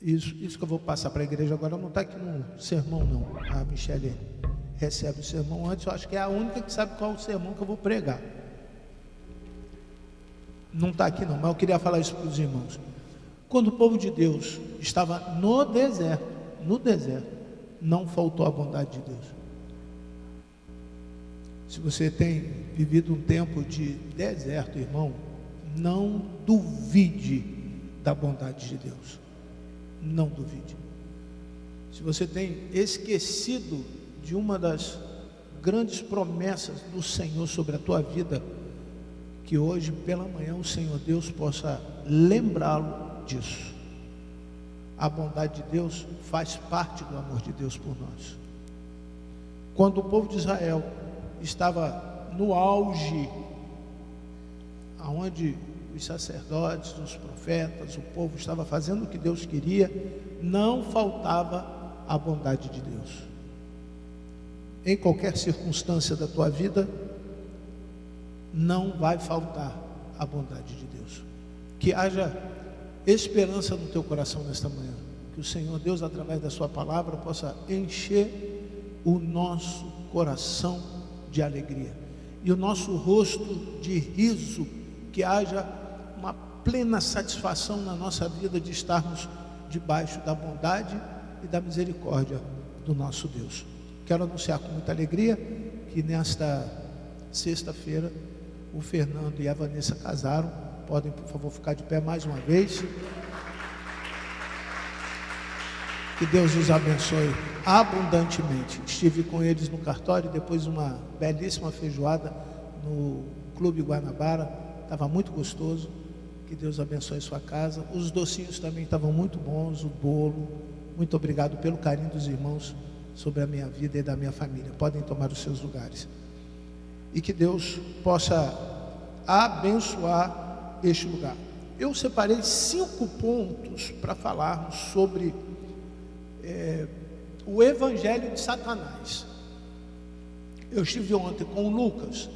Isso que eu vou passar para a igreja agora não está aqui no sermão, não. A Michele recebe o sermão antes, eu acho que é a única que sabe qual é o sermão que eu vou pregar. Não está aqui não, mas eu queria falar isso para os irmãos. Quando o povo de Deus estava no deserto, não faltou a bondade de Deus. Se você tem vivido um tempo de deserto, irmão, não duvide da bondade de Deus. Não duvide. Se você tem esquecido de uma das grandes promessas do Senhor sobre a tua vida, que hoje pela manhã o Senhor Deus possa lembrá-lo disso. A bondade de Deus faz parte do amor de Deus por nós. Quando o povo de Israel estava no auge, aonde os sacerdotes, os profetas, o povo estava fazendo o que Deus queria, não faltava a bondade de Deus. Em qualquer circunstância da tua vida, não vai faltar a bondade de Deus. Que haja esperança no teu coração nesta manhã, que o Senhor Deus, através da sua palavra, possa encher o nosso coração de alegria e o nosso rosto de riso, que haja uma plena satisfação na nossa vida de estarmos debaixo da bondade e da misericórdia do nosso Deus. Quero anunciar com muita alegria que nesta sexta-feira o Fernando e a Vanessa casaram. Podem, por favor, ficar de pé mais uma vez. Que Deus os abençoe abundantemente. Estive com eles no cartório, depois uma belíssima feijoada no Clube Guanabara. Estava muito gostoso. Que Deus abençoe sua casa. Os docinhos também estavam muito bons, o bolo. Muito obrigado pelo carinho dos irmãos sobre a minha vida e da minha família. Podem tomar os seus lugares. E que Deus possa abençoar este lugar. Eu separei 5 pontos para falarmos sobre o Evangelho de Satanás. Eu estive ontem com o Lucas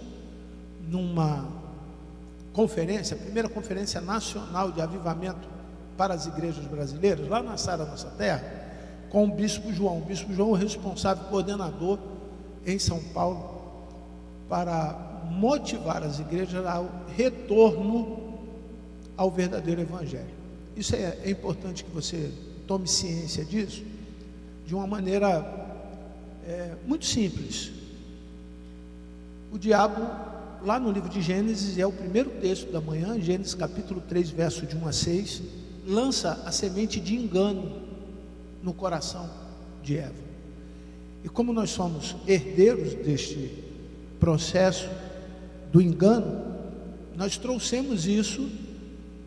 numa conferência, a primeira conferência nacional de avivamento para as igrejas brasileiras, lá na Sara Nossa Terra, com o Bispo João. O Bispo João é o responsável, coordenador em São Paulo, para motivar as igrejas ao retorno ao verdadeiro Evangelho. Isso é importante que você tome ciência disso, de uma maneira muito simples. O diabo, lá no livro de Gênesis, é o primeiro texto da manhã, Gênesis capítulo 3, verso de 1 a 6, lança a semente de engano no coração de Eva. E como nós somos herdeiros deste processo do engano, nós trouxemos isso,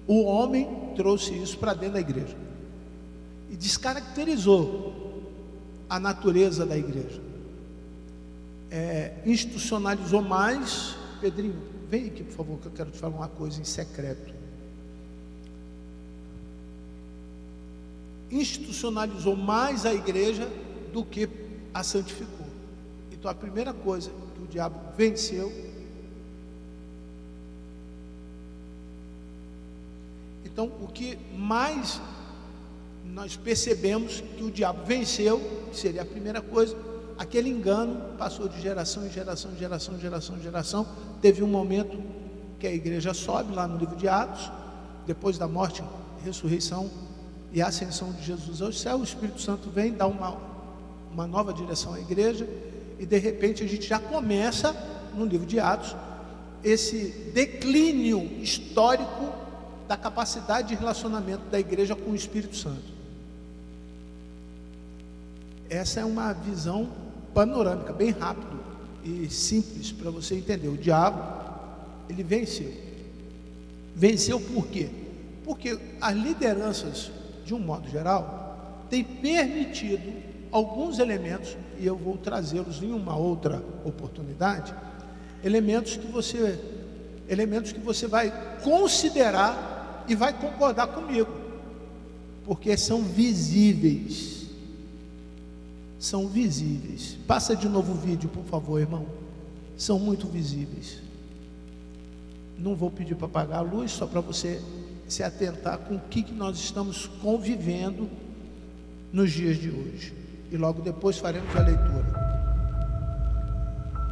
o homem trouxe isso para dentro da igreja e descaracterizou a natureza da igreja, institucionalizou mais. Pedrinho, vem aqui por favor, que eu quero te falar uma coisa em secreto. Institucionalizou mais a igreja do que a santificou. Então a primeira coisa que o diabo venceu, então o que mais nós percebemos que o diabo venceu, que seria a primeira coisa, aquele engano passou de geração em geração, geração, geração, geração. Teve um momento que a igreja sobe lá no livro de Atos, depois da morte, ressurreição e ascensão de Jesus ao céu, o Espírito Santo vem dar uma nova direção à igreja, e de repente a gente já começa no livro de Atos esse declínio histórico da capacidade de relacionamento da igreja com o Espírito Santo. Essa é uma visão panorâmica, bem rápido e simples para você entender. O diabo, ele venceu por quê? Porque as lideranças, de um modo geral, têm permitido alguns elementos, e eu vou trazê-los em uma outra oportunidade, elementos que você vai considerar e vai concordar comigo, porque são visíveis. São visíveis. Passa de novo o vídeo, por favor, irmão. São muito visíveis. Não vou pedir para apagar a luz, só para você se atentar com o que nós estamos convivendo nos dias de hoje. E logo depois faremos a leitura.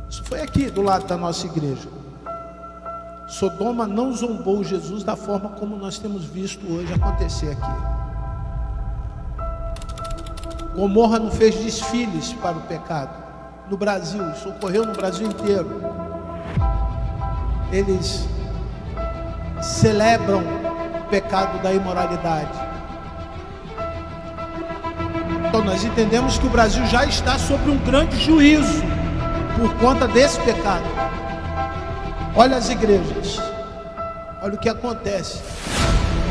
Isso foi aqui do lado da nossa igreja. Sodoma não zombou Jesus da forma como nós temos visto hoje acontecer aqui. Gomorra não fez desfiles para o pecado. No Brasil, isso ocorreu no Brasil inteiro. Eles celebram o pecado da imoralidade. Então nós entendemos que o Brasil já está sob um grande juízo por conta desse pecado. Olha as igrejas, olha o que acontece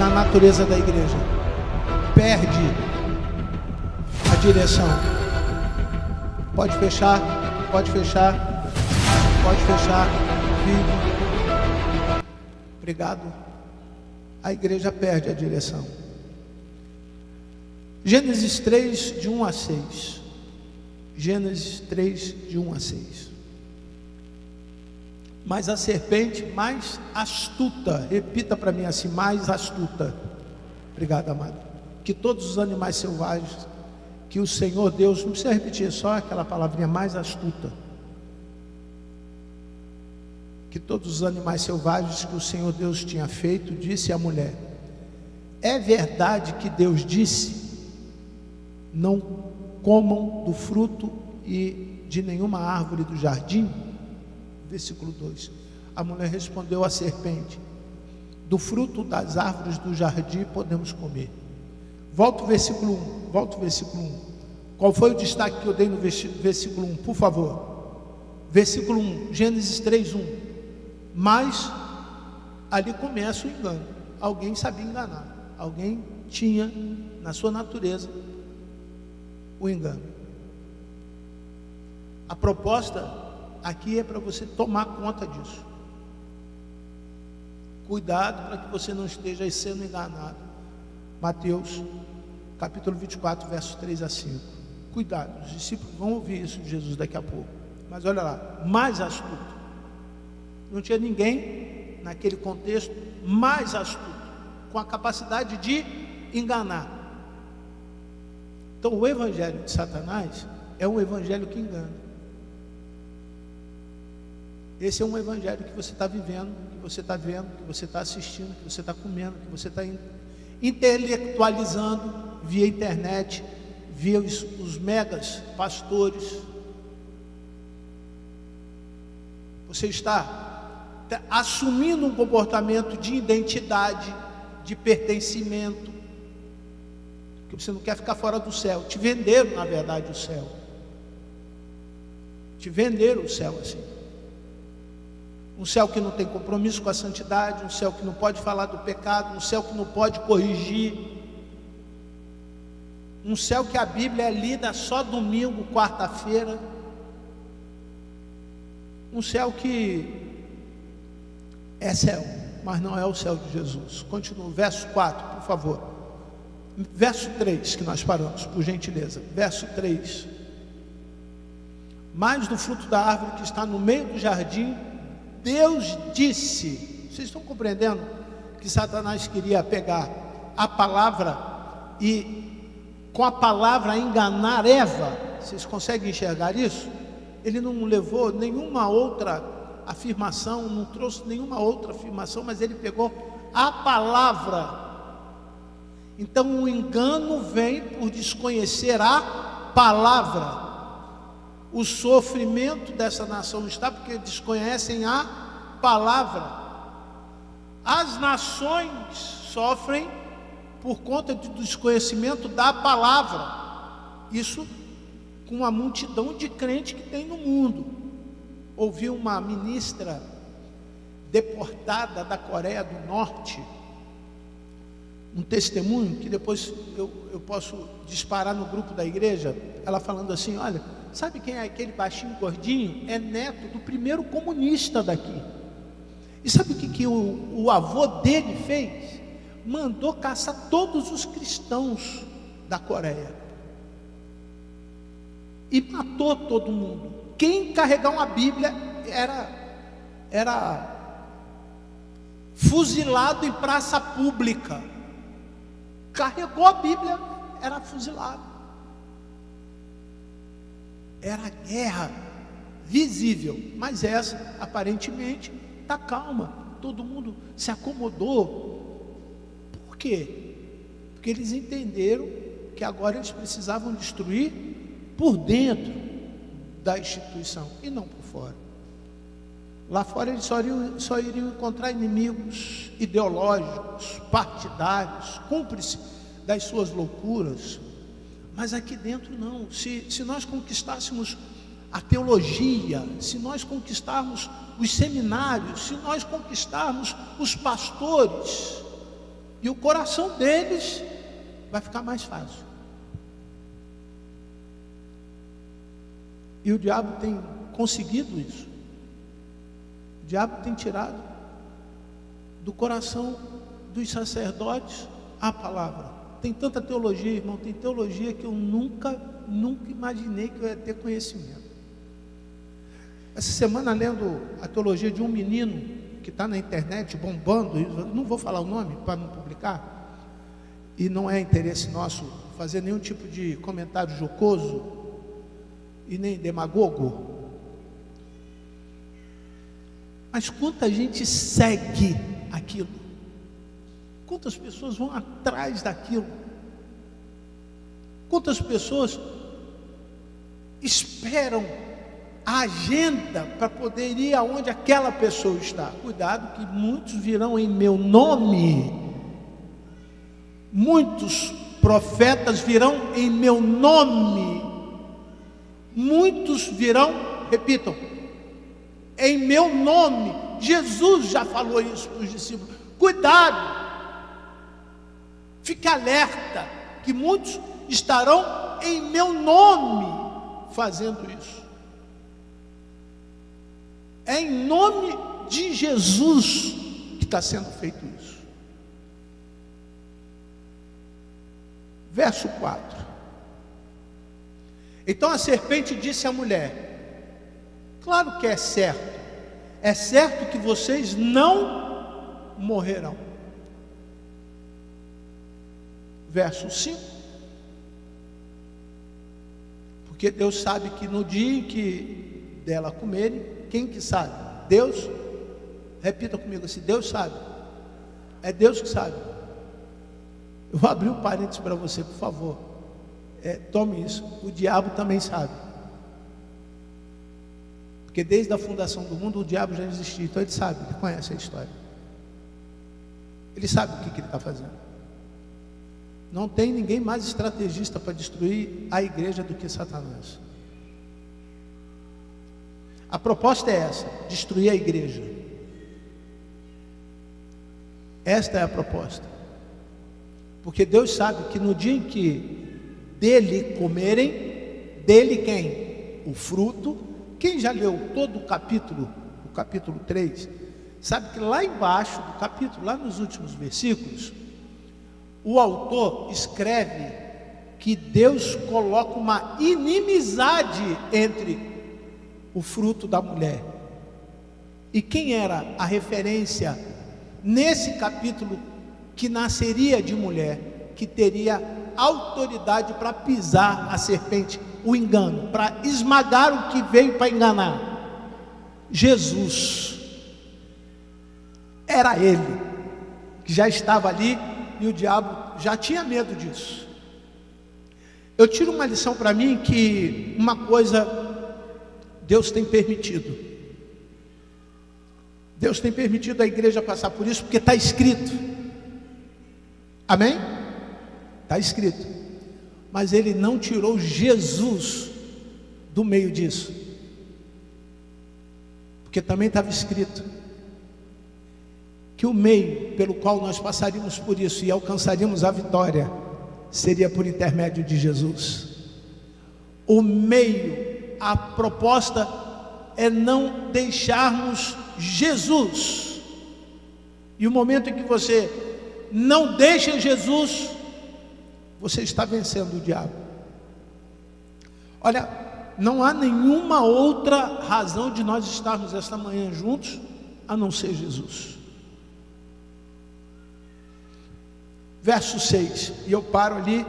na natureza da igreja. Perde a direção. Pode fechar, pode fechar, pode fechar. Vídeo. Obrigado. A igreja perde a direção. Gênesis 3, de 1 a 6. Gênesis 3, de 1 a 6. Mas a serpente mais astuta, repita para mim assim, mais astuta. Obrigado, amado. Que todos os animais selvagens, que o Senhor Deus, não precisa repetir, só aquela palavrinha, mais astuta. Que todos os animais selvagens que o Senhor Deus tinha feito, disse à mulher: é verdade que Deus disse: não comam do fruto e de nenhuma árvore do jardim? Versículo 2. A mulher respondeu à serpente: do fruto das árvores do jardim podemos comer. Volta o versículo 1. Volta o versículo 1. Qual foi o destaque que eu dei no versículo 1? Por favor. Versículo 1. Gênesis 3, 1. Mas ali começa o engano. Alguém sabia enganar. Alguém tinha na sua natureza o engano. A proposta aqui é para você tomar conta disso. Cuidado para que você não esteja sendo enganado. Mateus capítulo 24, versos 3 a 5. Cuidado, os discípulos vão ouvir isso de Jesus daqui a pouco. Mas olha lá, mais astuto. Não tinha ninguém naquele contexto mais astuto, com a capacidade de enganar. Então o evangelho de Satanás é um evangelho que engana. Esse é um evangelho que você está vivendo, que você está vendo, que você está assistindo, que você está comendo, que você está intelectualizando via internet, via os megas pastores. Você está assumindo um comportamento de identidade, de pertencimento, que você não quer ficar fora do céu. Te venderam, na verdade, o céu. Te venderam o céu assim. Um céu que não tem compromisso com a santidade, um céu que não pode falar do pecado, um céu que não pode corrigir, um céu que a Bíblia é lida só domingo, quarta-feira, um céu que é céu, mas não é o céu de Jesus. Continua, verso 4, por favor. Verso 3 que nós paramos, por gentileza. Verso 3. Mas do fruto da árvore que está no meio do jardim, Deus disse. Vocês estão compreendendo que Satanás queria pegar a palavra e com a palavra enganar Eva? Vocês conseguem enxergar isso? Ele não levou nenhuma outra afirmação, não trouxe nenhuma outra afirmação, mas ele pegou a palavra. Então o engano vem por desconhecer a palavra. O sofrimento dessa nação está porque desconhecem a palavra. As nações sofrem por conta do desconhecimento da palavra. Isso com a multidão de crentes que tem no mundo. Ouvi uma ministra deportada da Coreia do Norte, um testemunho que depois eu posso disparar no grupo da igreja, ela falando assim: olha, sabe quem é aquele baixinho gordinho? É neto do primeiro comunista daqui. E sabe o que o avô dele fez? Mandou caçar todos os cristãos da Coreia e matou todo mundo. Quem carregar uma Bíblia era fuzilado em praça pública. Carregou a Bíblia, era fuzilado. Era guerra visível, mas essa aparentemente está calma. Todo mundo se acomodou. Por quê? Porque eles entenderam que agora eles precisavam destruir por dentro da instituição e não por fora. Lá fora eles só iriam encontrar inimigos ideológicos, partidários, cúmplices das suas loucuras. Mas aqui dentro não. Se nós conquistássemos a teologia, se nós conquistarmos os seminários, se nós conquistarmos os pastores, e o coração deles vai ficar mais fácil. E o diabo tem conseguido isso. O diabo tem tirado do coração dos sacerdotes a palavra. Tem tanta teologia, irmão, tem teologia que eu nunca imaginei que eu ia ter conhecimento. Essa semana, lendo a teologia de um menino que está na internet bombando, não vou falar o nome para não publicar, e não é interesse nosso fazer nenhum tipo de comentário jocoso e nem demagogo, mas quanta gente segue aquilo, quantas pessoas vão atrás daquilo, quantas pessoas esperam a agenda para poder ir aonde aquela pessoa está. Cuidado que muitos virão em meu nome, muitos profetas virão em meu nome, muitos virão, repitam, em meu nome. Jesus já falou isso para os discípulos. Cuidado, fique alerta, que muitos estarão em meu nome fazendo isso. É em nome de Jesus que está sendo feito isso. Verso 4. Então a serpente disse à mulher: claro que é certo que vocês não morrerão. Verso 5. Porque Deus sabe que no dia em que dela comerem, quem que sabe? Deus? Repita comigo assim: Deus sabe. É Deus que sabe. Eu vou abrir um parênteses para você, por favor. Tome isso. O diabo também sabe. Porque desde a fundação do mundo o diabo já existia. Então ele sabe, ele conhece a história. Ele sabe o que ele está fazendo. Não tem ninguém mais estrategista para destruir a igreja do que Satanás. A proposta é essa: destruir a igreja. Esta é a proposta. Porque Deus sabe que no dia em que dele comerem, dele quem? O fruto. Quem já leu todo o capítulo 3, sabe que lá embaixo do capítulo, lá nos últimos versículos, o autor escreve que Deus coloca uma inimizade entre o fruto da mulher. E quem era a referência nesse capítulo que nasceria de mulher, que teria autoridade para pisar a serpente, o engano, para esmagar o que veio para enganar? Jesus. Era ele que já estava ali e o diabo já tinha medo disso. Eu tiro uma lição para mim, que uma coisa Deus tem permitido. Deus tem permitido a igreja passar por isso, porque está escrito. Amém? Está escrito. Mas ele não tirou Jesus do meio disso, porque também estava escrito que o meio pelo qual nós passaríamos por isso e alcançaríamos a vitória seria por intermédio de Jesus. O meio, a proposta é não deixarmos Jesus. E o momento em que você não deixa Jesus, você está vencendo o diabo. Olha, não há nenhuma outra razão de nós estarmos esta manhã juntos a não ser Jesus. verso 6, e eu paro ali,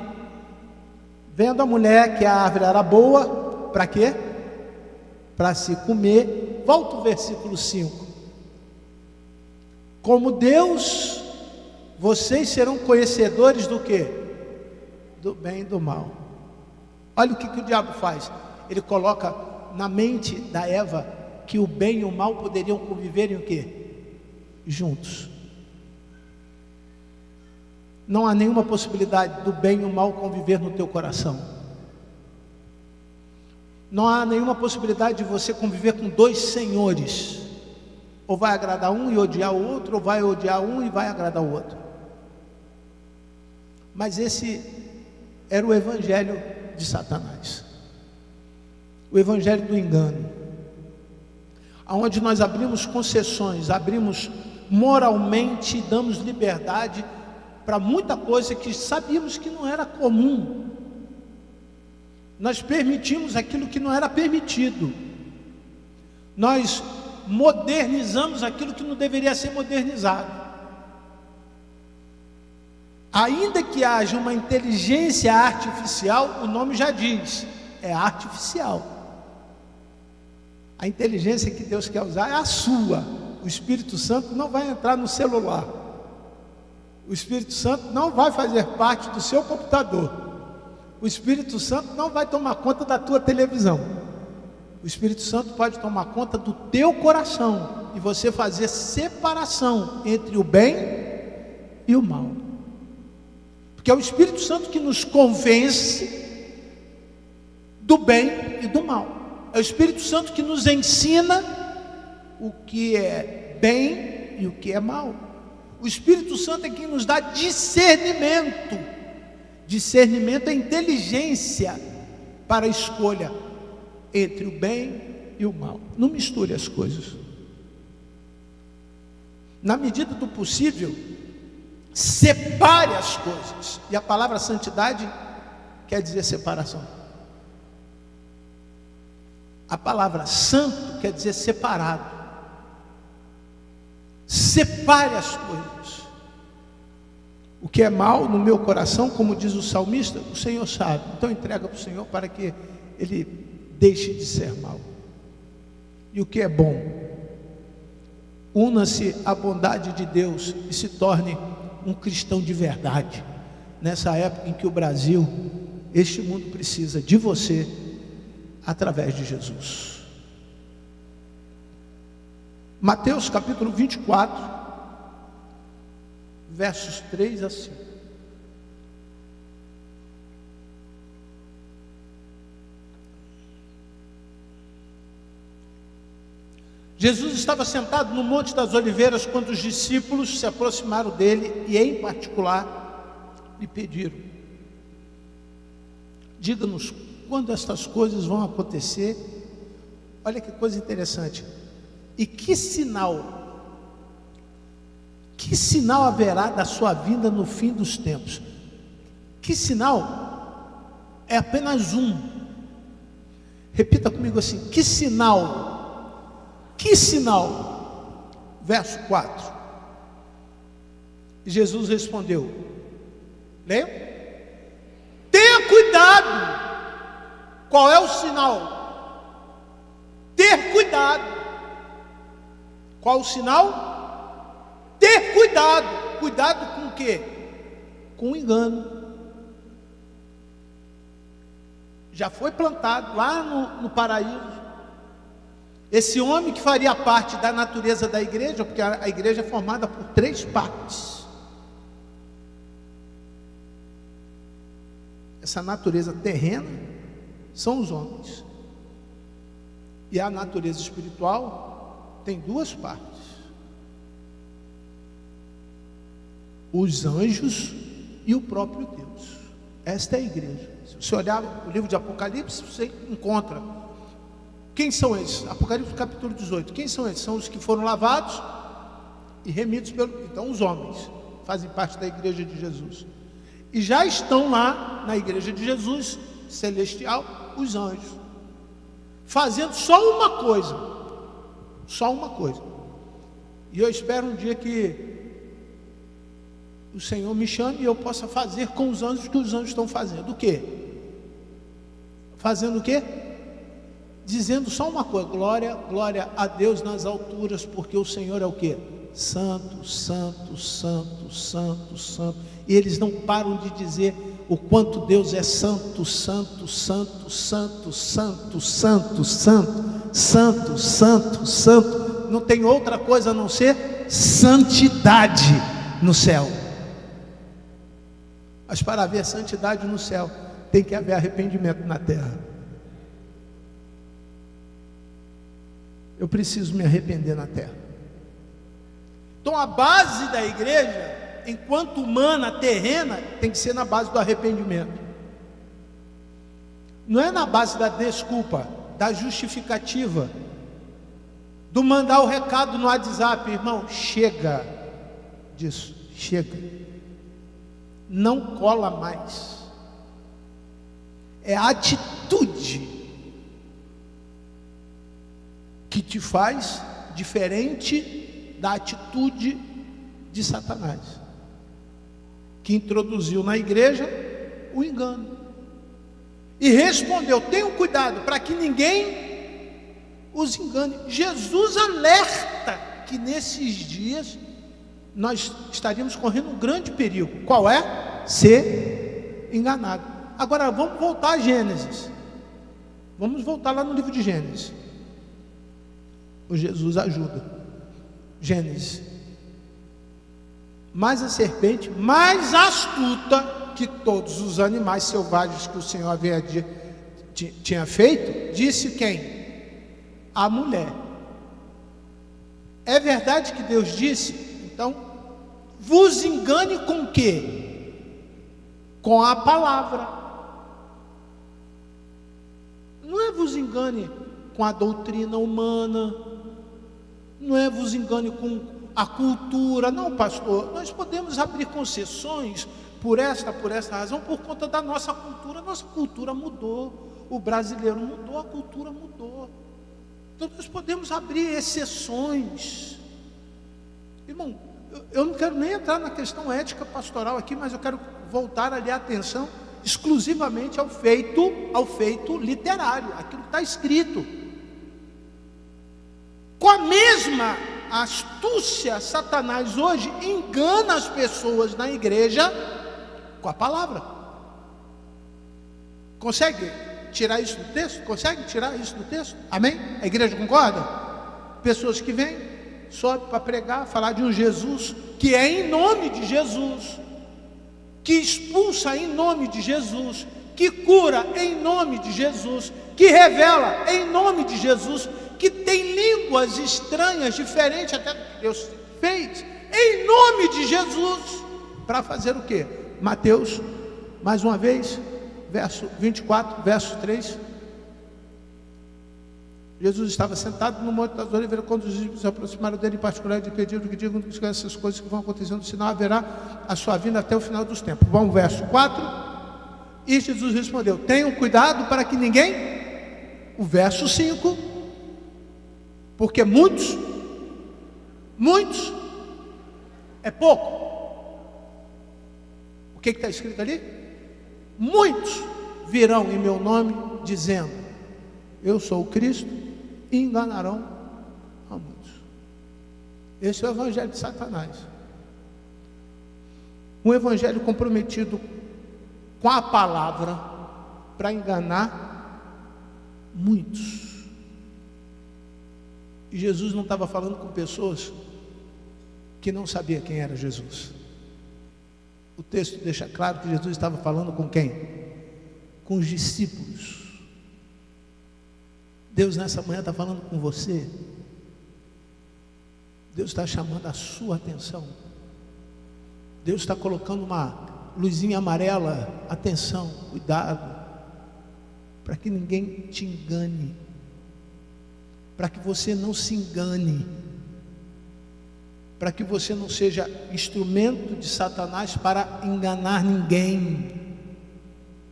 vendo a mulher que a árvore era boa, para quê? Para se comer. Volta o versículo 5. Como Deus, vocês serão conhecedores do quê? Do bem e do mal. Olha o que o diabo faz. Ele coloca na mente da Eva que o bem e o mal poderiam conviver em o quê? Juntos. Não há nenhuma possibilidade do bem e o mal conviver no teu coração. Não há nenhuma possibilidade de você conviver com dois senhores. Ou vai agradar um e odiar o outro, ou vai odiar um e vai agradar o outro. Mas esse era o evangelho de Satanás. O evangelho do engano. Onde nós abrimos concessões, abrimos moralmente, damos liberdade para muita coisa que sabíamos que não era comum. Nós permitimos aquilo que não era permitido. Nós modernizamos aquilo que não deveria ser modernizado. Ainda que haja uma inteligência artificial, o nome já diz, é artificial. A inteligência que Deus quer usar é a sua. O Espírito Santo não vai entrar no celular. O Espírito Santo não vai fazer parte do seu computador. O Espírito Santo não vai tomar conta da tua televisão. O Espírito Santo pode tomar conta do teu coração e você fazer separação entre o bem e o mal. Porque é o Espírito Santo que nos convence do bem e do mal. É o Espírito Santo que nos ensina o que é bem e o que é mal. O Espírito Santo é quem nos dá discernimento. Discernimento é inteligência para a escolha entre o bem e o mal. Não misture as coisas. Na medida do possível, separe as coisas. E a palavra santidade quer dizer separação. A palavra santo quer dizer separado. Separe as coisas. O que é mal no meu coração, como diz o salmista, o Senhor sabe. Então entrega para o Senhor para que Ele deixe de ser mal. E o que é bom, una-se à bondade de Deus e se torne um cristão de verdade. Nessa época em que o Brasil, este mundo precisa de você, através de Jesus. Mateus capítulo 24, versos 3 a 5. Jesus estava sentado no Monte das Oliveiras quando os discípulos se aproximaram dele e, em particular, lhe pediram: diga-nos quando estas coisas vão acontecer. Olha que coisa interessante. E que sinal haverá da sua vinda no fim dos tempos? Que sinal? É apenas um. Repita comigo assim: que sinal? Que sinal? Verso 4. Jesus respondeu: leiam. Tenha cuidado. Qual é o sinal? Ter cuidado. Qual o sinal? Ter cuidado. Cuidado com o quê? Com o engano. Já foi plantado lá no paraíso. Esse homem que faria parte da natureza da igreja, porque a igreja é formada por 3 partes. Essa natureza terrena são os homens. E a natureza espiritual tem 2 partes. Os anjos e o próprio Deus. Esta é a igreja. Se você olhar o livro de Apocalipse, você encontra. Quem são eles? Apocalipse capítulo 18. Quem são eles? São os que foram lavados e remidos pelo... Então os homens fazem parte da igreja de Jesus. E já estão lá na igreja de Jesus celestial os anjos, fazendo só uma coisa. Só uma coisa. E eu espero um dia que o Senhor me chame e eu possa fazer com os anjos o que os anjos estão fazendo. O quê? Fazendo o quê? Dizendo só uma coisa: glória, glória a Deus nas alturas, porque o Senhor é o quê? Santo, santo, santo, santo, santo. E eles não param de dizer o quanto Deus é santo, santo, santo, santo, santo, santo, santo, santo, santo, santo. Não tem outra coisa a não ser santidade no céu. Mas para haver santidade no céu, tem que haver arrependimento na terra. Eu preciso me arrepender na terra. Então a base da igreja, enquanto humana, terrena, tem que ser na base do arrependimento. Não é na base da desculpa, da justificativa, do mandar o recado no WhatsApp. Irmão, chega disso, chega. Não cola mais. É a atitude que te faz diferente da atitude de Satanás, que introduziu na igreja o engano e respondeu: tenham cuidado para que ninguém os engane. Jesus alerta que nesses dias nós estaríamos correndo um grande perigo. Qual é? Ser enganado. Agora vamos voltar a Gênesis. Vamos voltar lá no livro de Gênesis. O Jesus ajuda. Gênesis. Mas a serpente, mais astuta que todos os animais selvagens que o Senhor tinha feito, disse quem? A mulher. É verdade que Deus disse? Então, vos engane com o quê? Com a palavra. Não é vos engane com a doutrina humana, não é vos engane com a cultura. Não, pastor, nós podemos abrir concessões por esta razão, por conta da nossa cultura. Nossa cultura mudou, o brasileiro mudou, a cultura mudou. Então nós podemos abrir exceções. Irmão, eu não quero nem entrar na questão ética pastoral aqui, mas eu quero voltar ali a atenção exclusivamente ao feito literário, aquilo que está escrito. Com a mesma astúcia, Satanás hoje engana as pessoas na igreja com a palavra. Consegue tirar isso do texto? Consegue tirar isso do texto? Amém? A igreja concorda? Pessoas que vêm, sobe para pregar, falar de um Jesus que é em nome de Jesus, que expulsa em nome de Jesus, que cura em nome de Jesus, que revela em nome de Jesus, que tem línguas estranhas, diferentes até do que Deus fez, em nome de Jesus, para fazer o quê? Mateus, mais uma vez, verso 24, verso 3. Jesus estava sentado no Monte das Oliveiras, quando os discípulos se aproximaram dele em particular, e pediram que digam que essas coisas que vão acontecendo, senão haverá a sua vinda até o final dos tempos. Vamos, verso 4. E Jesus respondeu: tenham cuidado para que ninguém. O verso 5. Porque muitos é pouco. O que está escrito ali? Muitos virão em meu nome, dizendo: eu sou o Cristo, e enganarão a muitos. Esse é o evangelho de Satanás. Um evangelho comprometido com a palavra para enganar muitos. E Jesus não estava falando com pessoas que não sabiam quem era Jesus. O texto deixa claro que Jesus estava falando com quem? Com os discípulos. Deus nessa manhã está falando com você. Deus está chamando a sua atenção. Deus está colocando uma luzinha amarela. Atenção, cuidado, para que ninguém te engane, para que você não se engane, para que você não seja instrumento de Satanás para enganar ninguém.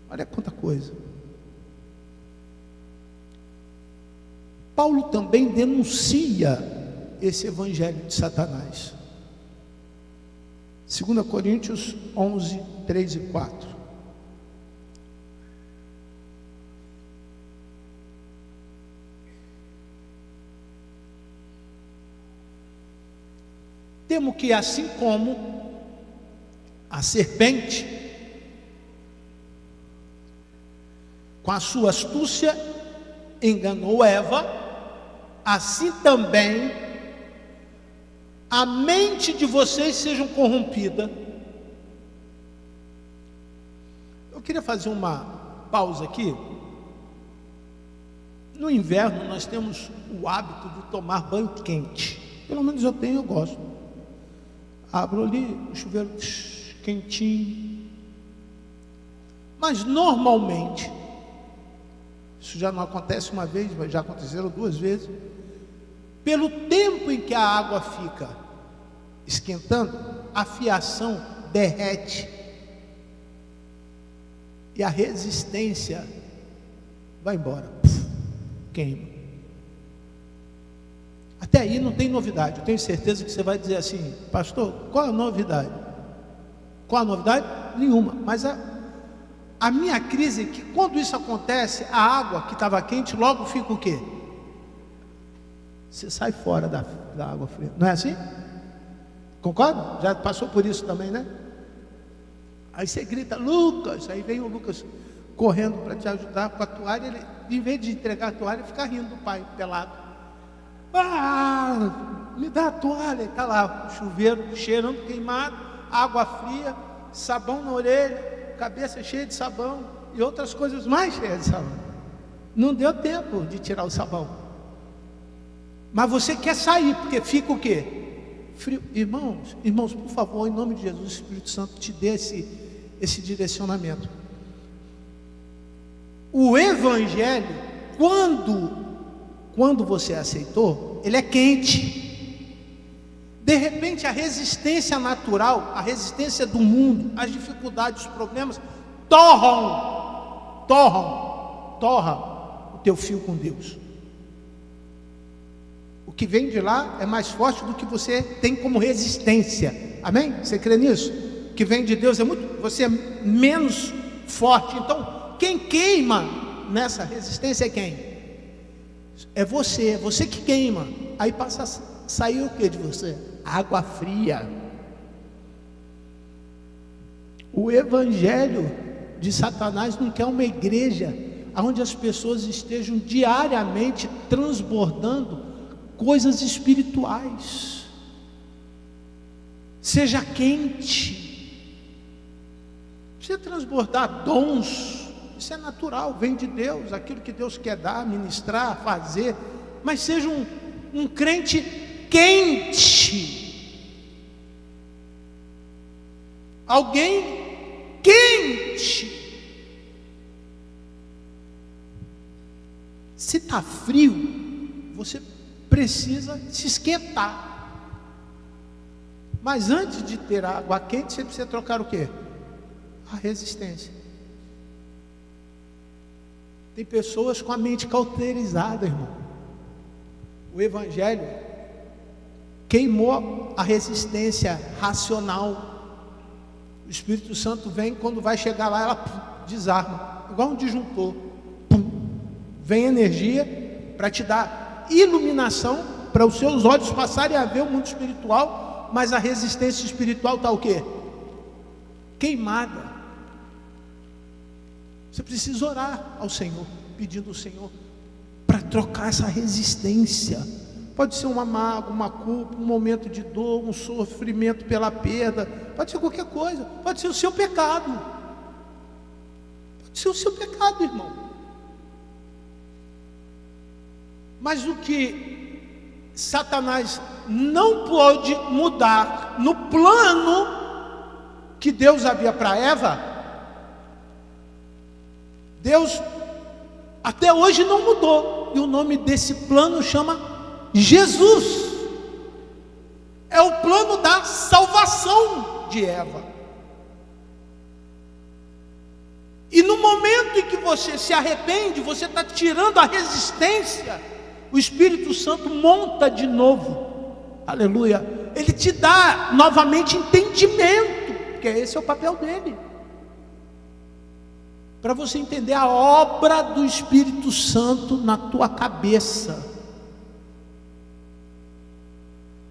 Olha quanta coisa. Paulo também denuncia esse evangelho de Satanás. 2 Coríntios 11, 3 e 4. Temo que assim como a serpente, com a sua astúcia, enganou Eva, assim também a mente de vocês seja corrompida. Eu queria fazer uma pausa aqui. No inverno nós temos o hábito de tomar banho quente. Pelo menos eu tenho, eu gosto. Abro ali o chuveiro quentinho. Mas normalmente, isso já não acontece uma vez, mas já aconteceram 2 vezes. Pelo tempo em que a água fica esquentando, a fiação derrete e a resistência vai embora, queima. Até aí não tem novidade. Eu tenho certeza que você vai dizer assim: pastor, qual é a novidade? Qual a novidade? Nenhuma. Mas a minha crise é que quando isso acontece, a água que estava quente logo fica o quê? Você sai fora da água fria. Não é assim? Concorda? Já passou por isso também, né? Aí você grita: Lucas. Aí vem o Lucas correndo para te ajudar com a toalha. Ele, em vez de entregar a toalha, fica rindo do pai pelado. Me dá a toalha. Está lá o chuveiro cheirando queimado, água fria, sabão na orelha, cabeça cheia de sabão e outras coisas mais cheias de sabão. Não deu tempo de tirar o sabão. Mas você quer sair, porque fica o quê? Frio. Irmãos, por favor, em nome de Jesus, o Espírito Santo te dê esse direcionamento. O Evangelho, quando você aceitou, ele é quente. De repente a resistência natural, a resistência do mundo, as dificuldades, os problemas torram o teu fio com Deus. O que vem de lá é mais forte do que você tem como resistência. Amém? Você crê nisso? O que vem de Deus você é menos forte. Então, quem queima nessa resistência é quem? É você que queima. Aí passa a sair o que de você? Água fria. O evangelho de Satanás não quer uma igreja onde as pessoas estejam diariamente transbordando coisas espirituais. Seja quente. Precisa transbordar dons. Isso é natural, vem de Deus, aquilo que Deus quer dar, ministrar, fazer. Mas seja um crente quente. Alguém quente. Se está frio, você precisa se esquentar. Mas antes de ter água quente, você precisa trocar o quê? A resistência. Tem pessoas com a mente cauterizada, irmão. O Evangelho queimou a resistência racional. O Espírito Santo vem, quando vai chegar lá, ela desarma, igual um disjuntor. Vem energia para te dar iluminação, para os seus olhos passarem a ver o mundo espiritual, mas a resistência espiritual está o quê? Queimada. Você precisa orar ao Senhor, pedindo ao Senhor para trocar essa resistência. Pode ser uma mágoa, uma culpa, um momento de dor, um sofrimento pela perda, pode ser qualquer coisa, pode ser o seu pecado. Pode ser o seu pecado, irmão. Mas o que Satanás não pôde mudar no plano que Deus havia para Eva, Deus até hoje não mudou. E o nome desse plano chama Jesus. É o plano da salvação de Eva. E no momento em que você se arrepende, você está tirando a resistência, o Espírito Santo monta de novo. Aleluia. Ele te dá novamente entendimento. entendimento, porque esse é o papel dele, para você entender a obra do Espírito Santo na tua cabeça.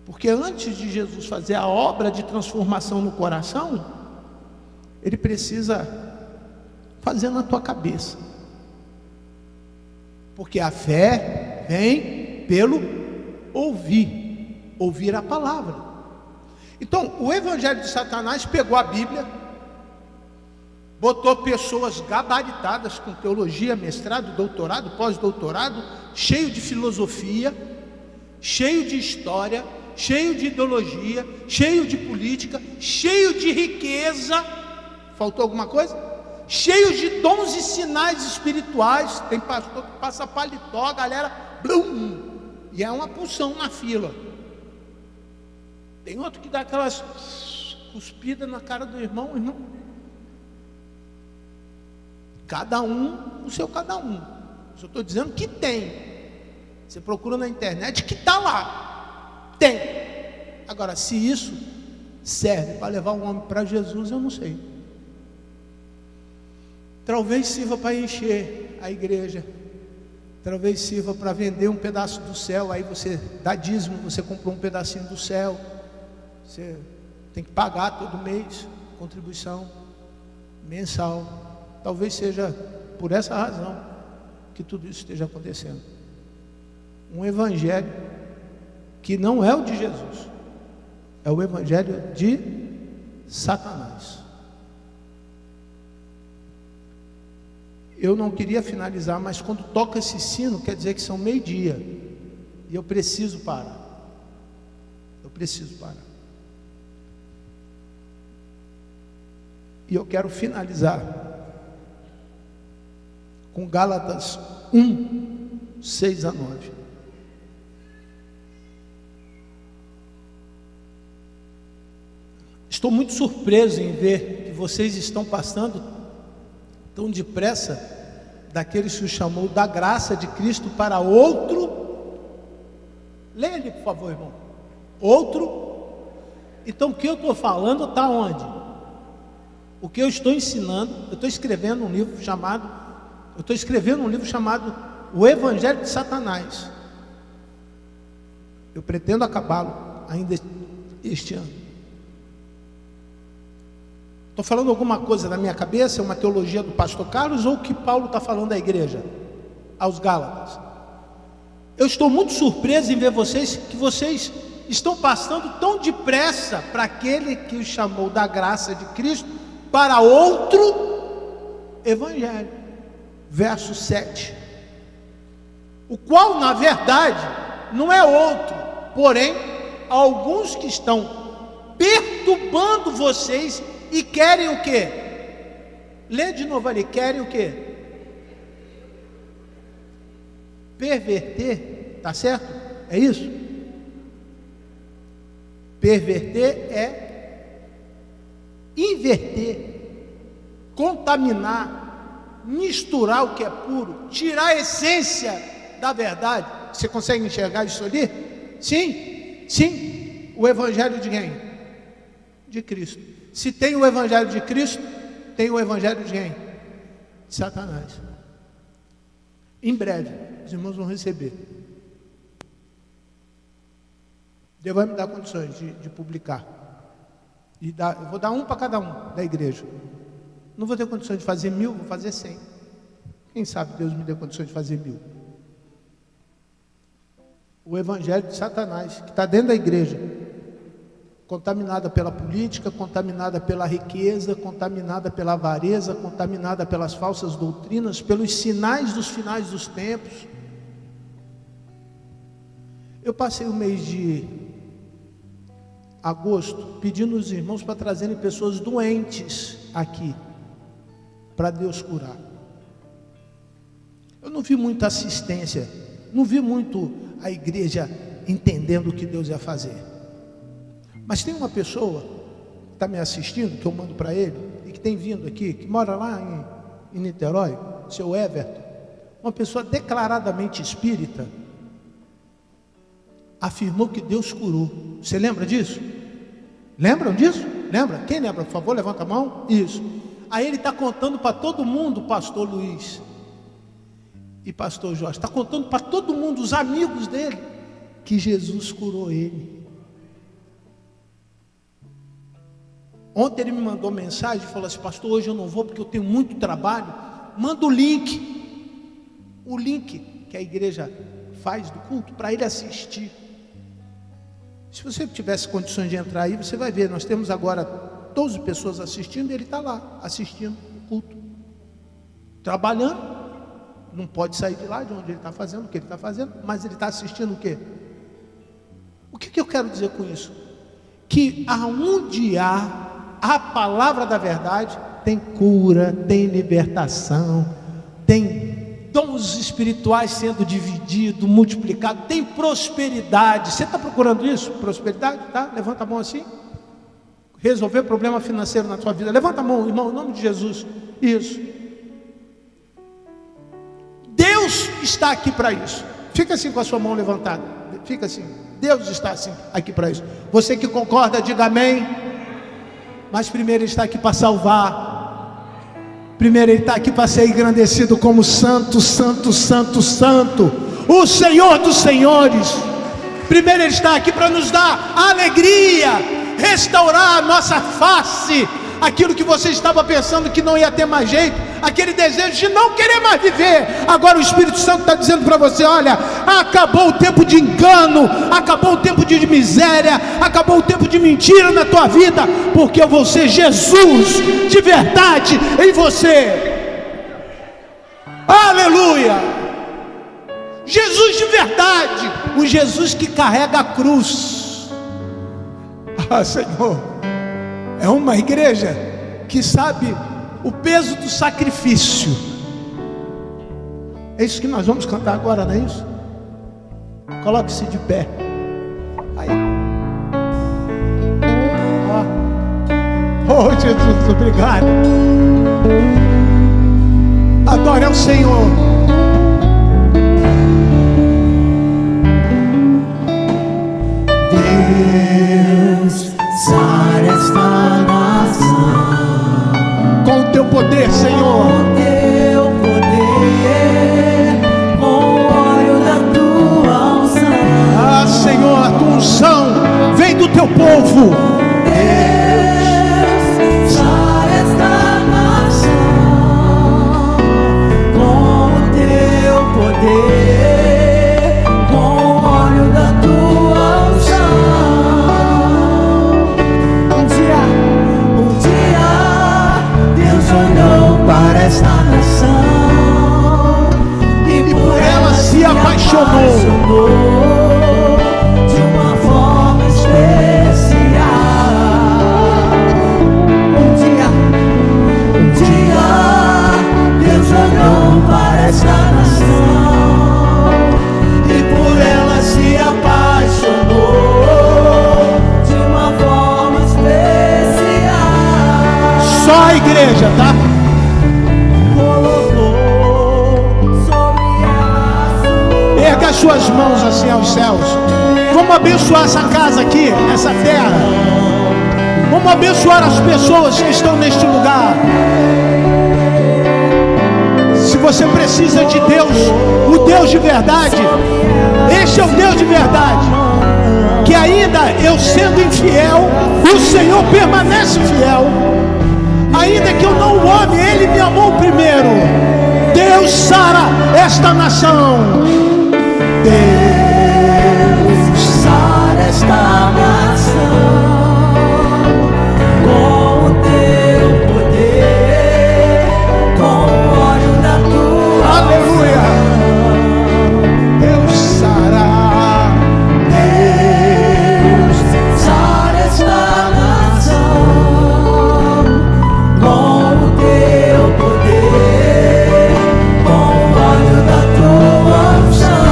Porque antes de Jesus fazer a obra de transformação no coração, ele precisa fazer na tua cabeça. Porque a fé vem pelo ouvir a palavra. Então, o evangelho de Satanás pegou a Bíblia, botou pessoas gabaritadas com teologia, mestrado, doutorado, pós-doutorado, cheio de filosofia, cheio de história, cheio de ideologia, cheio de política, cheio de riqueza. Faltou alguma coisa? Cheio de dons e sinais espirituais. Tem pastor que passa paletó, a galera blum, e é uma pulsão na fila. Tem outro que dá aquelas cuspidas na cara do irmão, cada um o seu cada um. Só estou dizendo que tem. Você procura na internet que está lá. Tem. Agora, se isso serve para levar um homem para Jesus, eu não sei. Talvez sirva para encher a igreja, talvez sirva para vender um pedaço do céu. Aí você dá dízimo, você comprou um pedacinho do céu, você tem que pagar todo mês, contribuição mensal. Talvez seja por essa razão que tudo isso esteja acontecendo. Um evangelho que não é o de Jesus, é o evangelho de Satanás. Eu não queria finalizar, mas quando toca esse sino, quer dizer que são 12:00, e eu preciso parar. E eu quero finalizar com Gálatas 1:6-9. Estou muito surpreso em ver que vocês estão passando tão depressa daqueles que o chamou da graça de Cristo para outro. Leia ali, por favor, irmão. Outro. Então o que eu estou falando está onde? O que eu estou ensinando, eu estou escrevendo um livro chamado O Evangelho de Satanás. Eu pretendo acabá-lo ainda este ano. Estou falando alguma coisa na minha cabeça, uma teologia do pastor Carlos, ou o que Paulo está falando à igreja, aos Gálatas? Eu estou muito surpreso em ver que vocês estão passando tão depressa para aquele que os chamou da graça de Cristo para outro evangelho. Verso 7. O qual, na verdade, não é outro, porém, alguns que estão perturbando vocês e querem o quê? Lê de novo ali, querem o quê? Perverter, tá certo? É isso? Perverter é inverter, contaminar, misturar o que é puro, tirar a essência da verdade. Você consegue enxergar isso ali? Sim. O evangelho de quem? De Cristo. Se tem o evangelho de Cristo, tem o evangelho de quem? De Satanás. Em breve, os irmãos vão receber. Deus vai me dar condições de publicar. Eu vou dar um para cada um da igreja. Não vou ter condições de fazer 1000, vou fazer 100. Quem sabe Deus me dê condições de fazer 1000. O evangelho de Satanás, que está dentro da igreja, contaminada pela política, contaminada pela riqueza, contaminada pela avareza, contaminada pelas falsas doutrinas, pelos sinais dos finais dos tempos. Eu passei o mês de agosto pedindo aos irmãos para trazerem pessoas doentes aqui, para Deus curar. Eu não vi muita assistência, não vi muito a igreja entendendo o que Deus ia fazer. Mas tem uma pessoa que está me assistindo, que eu mando para ele, e que tem vindo aqui, que mora lá em Niterói, seu Everton, uma pessoa declaradamente espírita, afirmou que Deus curou. Você lembra disso? Lembram disso? Lembra? Quem lembra, por favor, levanta a mão. Isso. Aí ele está contando para todo mundo, pastor Luiz e pastor Jorge, está contando para todo mundo, os amigos dele, que Jesus curou ele. Ontem ele me mandou mensagem e falou assim: pastor, hoje eu não vou porque eu tenho muito trabalho. Manda o link que a igreja faz do culto para ele assistir. Se você tivesse condições de entrar aí, você vai ver, nós temos agora 12 pessoas assistindo, ele está lá, assistindo o culto, trabalhando, não pode sair de lá, de onde ele está fazendo o que ele está fazendo, mas ele está assistindo o quê? O que eu quero dizer com isso? Que aonde há a palavra da verdade, tem cura, tem libertação, tem dons espirituais sendo divididos, multiplicados, tem prosperidade. Você está procurando isso? Prosperidade? Tá? Levanta a mão assim. Resolver problema financeiro na sua vida. Levanta a mão, irmão, em nome de Jesus. Isso. Deus está aqui para isso. Fica assim com a sua mão levantada. Fica assim. Deus está assim, aqui para isso. Você que concorda, diga amém. Mas primeiro Ele está aqui para salvar. Primeiro Ele está aqui para ser engrandecido como santo, santo, santo, santo, o Senhor dos senhores. Primeiro Ele está aqui para nos dar alegria, restaurar a nossa face, aquilo que você estava pensando que não ia ter mais jeito, aquele desejo de não querer mais viver. Agora o Espírito Santo está dizendo para você: olha, acabou o tempo de engano, acabou o tempo de miséria, acabou o tempo de mentira na tua vida, porque eu vou ser Jesus de verdade em você. Aleluia! Jesus de verdade, o Jesus que carrega a cruz. Ah, Senhor, é uma igreja que sabe o peso do sacrifício. É isso que nós vamos cantar agora, não é isso? Coloque-se de pé. Aí. Oh Jesus, obrigado. Adore ao Senhor. Deus, sara esta nação com o teu poder, Senhor. com teu poder, com o óleo da tua unção. Ah, Senhor, a tua unção vem do teu povo. Deus, sara esta nação com o teu poder, com o óleo da tua unção. Um dia Deus olhou para esta nação e por ela se apaixonou de uma forma especial. Um dia Deus olhou para esta nação e por ela se apaixonou de uma forma especial. Só a igreja, tá? Erga as suas mãos assim aos céus. Vamos abençoar essa casa aqui, essa terra. Vamos abençoar as pessoas que estão neste lugar. Se você precisa de Deus, o Deus de verdade, este é o Deus de verdade, que ainda eu sendo infiel, o Senhor permanece fiel. Ainda que eu não o ame, Ele me amou primeiro. Deus sara esta nação. Deus, sara esta nação com o teu poder, com o óleo da tua Aleluia. Deus sara. Deus, sara esta nação com o teu poder, com o óleo da tua unção.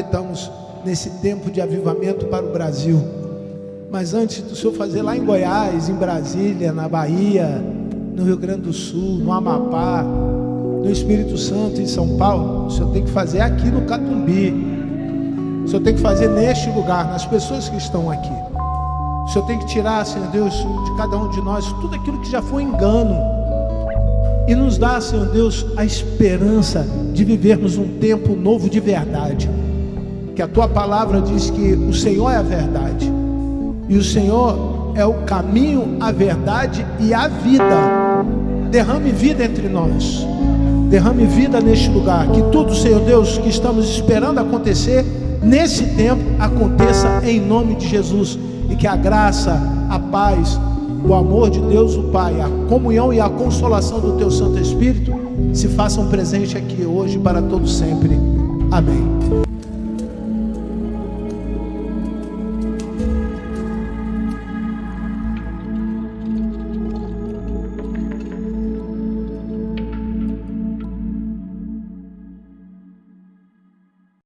estamos nesse tempo de avivamento para o Brasil. Mas antes do Senhor fazer lá em Goiás, em Brasília, na Bahia, no Rio Grande do Sul, no Amapá, no Espírito Santo, em São Paulo, o Senhor tem que fazer aqui no Catumbi. O Senhor tem que fazer neste lugar, nas pessoas que estão aqui. O Senhor tem que tirar, Senhor Deus, de cada um de nós tudo aquilo que já foi engano e nos dar, Senhor Deus, a esperança de vivermos um tempo novo de verdade. Que a Tua palavra diz que o Senhor é a verdade e o Senhor é o caminho, a verdade e a vida. Derrame vida entre nós, derrame vida neste lugar. Que tudo, Senhor Deus, que estamos esperando acontecer nesse tempo, aconteça em nome de Jesus. E que a graça, a paz, o amor de Deus o Pai, a comunhão e a consolação do Teu Santo Espírito se façam presente aqui hoje para todo sempre. Amém.